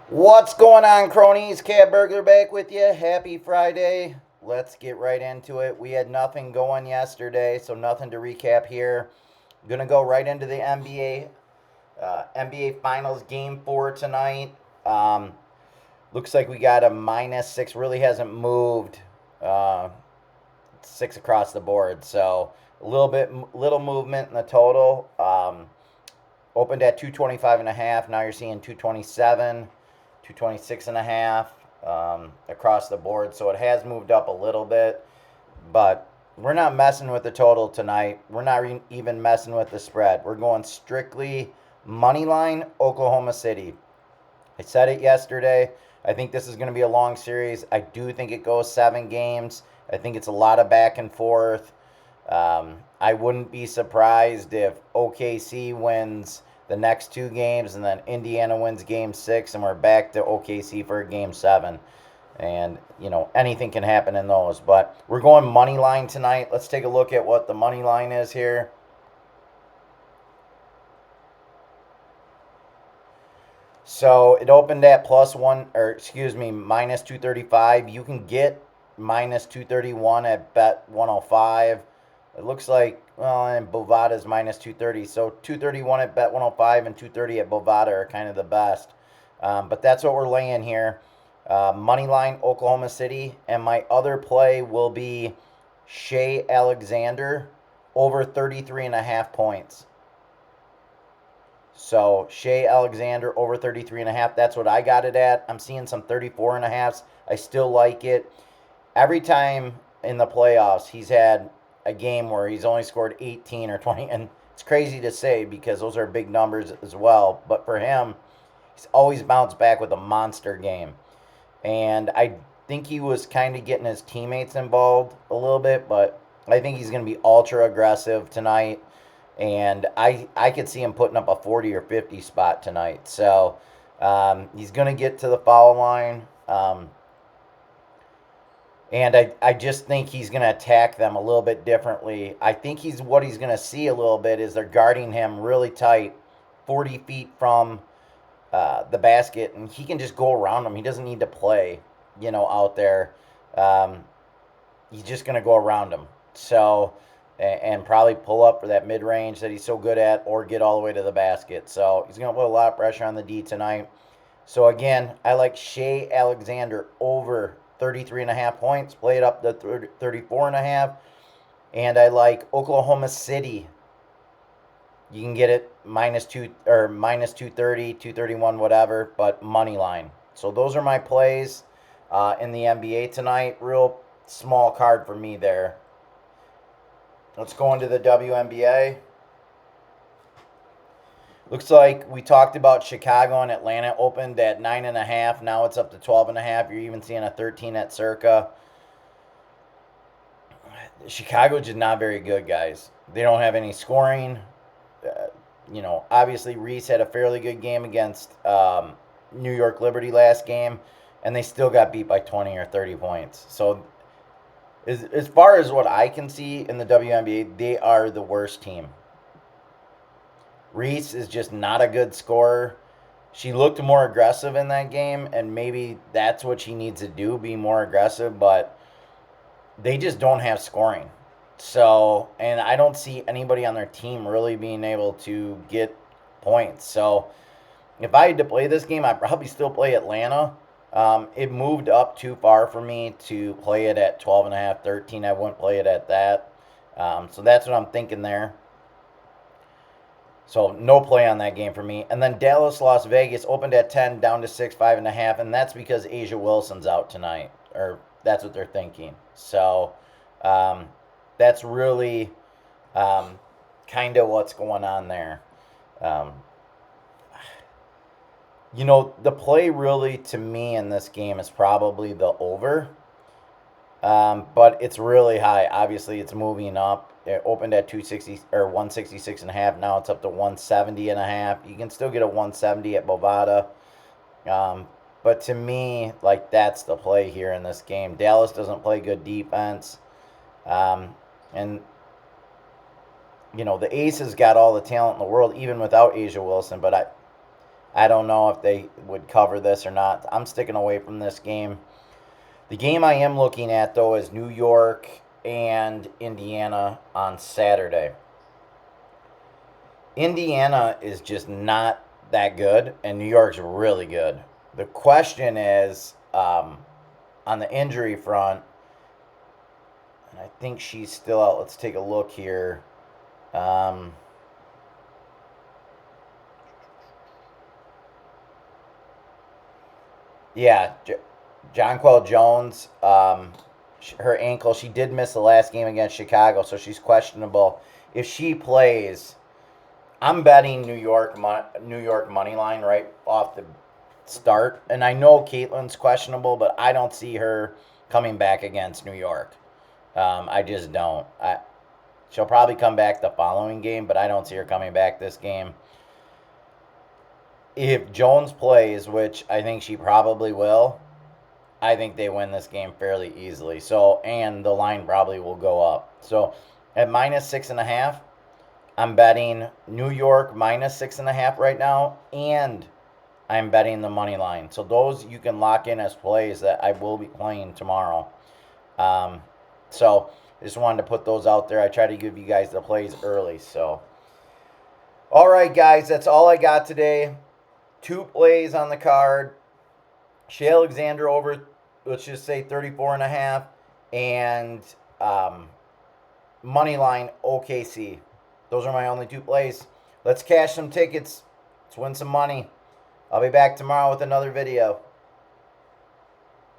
What's going on, cronies? Cat Burglar back with you. Happy Friday. Let's get right into it. We had nothing going yesterday, so nothing to recap here. Gonna go right into the NBA Finals Game 4 tonight. Looks like we got a -6. Really hasn't moved. Uh, 6 across the board, so little movement in the total. Opened at 225 and a half. Now you're seeing 227, 226 and a half across the board. So it has moved up a little bit, but we're not messing with the total tonight. We're not even messing with the spread. We're going strictly money line Oklahoma City. I said it yesterday. I think this is going to be a long series. I do think it goes 7 games. I think it's a lot of back and forth. I wouldn't be surprised if OKC wins the next 2 games and then Indiana wins game 6 and we're back to OKC for game 7. And, anything can happen in those. But we're going money line tonight. Let's take a look at what the money line is here. So it opened at -235. You can get -231 at bet 105. It looks like, well, and Bovada's -230. So 231 at bet 105 and 230 at Bovada are kind of the best. But that's what we're laying here. Money line Oklahoma City. And my other play will be Shea Alexander over 33.5 points. So Shea Alexander over 33.5. That's what I got it at. I'm seeing some 34.5s. I still like it. Every time in the playoffs, he's had a game where he's only scored 18 or 20. And it's crazy to say because those are big numbers as well. But for him, he's always bounced back with a monster game. And I think he was kind of getting his teammates involved a little bit. But I think he's going to be ultra aggressive tonight. And I could see him putting up a 40 or 50 spot tonight. So he's going to get to the foul line. And I just think he's going to attack them a little bit differently. I think what he's going to see a little bit is they're guarding him really tight, 40 feet from the basket, and he can just go around them. He doesn't need to play, out there. He's just going to go around them. So, and probably pull up for that mid range that he's so good at, or get all the way to the basket. So he's going to put a lot of pressure on the D tonight. So again, I like Shea Alexander over 33.5 points. Play it up to 34.5. And I like Oklahoma City. You can get it -2 or -230, 231, whatever, but money line. So those are my plays in the NBA tonight. Real small card for me there. Let's go into the WNBA. Looks like we talked about Chicago and Atlanta opened at 9.5. Now it's up to 12.5. You're even seeing a 13 at Circa. Chicago just not very good, guys. They don't have any scoring. Obviously Reese had a fairly good game against New York Liberty last game, and they still got beat by 20 or 30 points. So as far as what I can see in the WNBA, they are the worst team. Reese is just not a good scorer. She looked more aggressive in that game, and maybe that's what she needs to do, be more aggressive, but they just don't have scoring. So, and I don't see anybody on their team really being able to get points. So, if I had to play this game, I'd probably still play Atlanta. It moved up too far for me to play it at 12.5, 13. I wouldn't play it at that. So that's what I'm thinking there. So no play on that game for me. And then Dallas, Las Vegas opened at 10, down to 6, 5.5, and that's because Asia Wilson's out tonight, or that's what they're thinking. So that's really kind of what's going on there. Um, the play really to me in this game is probably the over. But it's really high. Obviously, it's moving up. It opened at 260 or 166.5. Now it's up to 170.5. You can still get a 170 at Bovada. But to me, like, that's the play here in this game. Dallas doesn't play good defense. And the Aces got all the talent in the world, even without Asia Wilson. But I don't know if they would cover this or not. I'm sticking away from this game. The game I am looking at, though, is New York and Indiana on Saturday. Indiana is just not that good, and New York's really good. The question is, on the injury front, and I think she's still out. Let's take a look here. Um, yeah, Jonquel Jones, her ankle. She did miss the last game against Chicago, so she's questionable. If she plays, I'm betting New York money line right off the start. And I know Caitlin's questionable, but I don't see her coming back against New York. I just don't. She'll probably come back the following game, but I don't see her coming back this game. If Jones plays, which I think she probably will, I think they win this game fairly easily. So, and the line probably will go up. So, at -6.5, I'm betting New York -6.5 right now, and I'm betting the money line. So those you can lock in as plays that I will be playing tomorrow. So just wanted to put those out there. I try to give you guys the plays early. So, all right, guys, that's all I got today. 2 plays on the card. Shea Alexander over, let's just say 34.5, and money line OKC. Those are my only 2 plays. Let's cash some tickets. Let's win some money. I'll be back tomorrow with another video.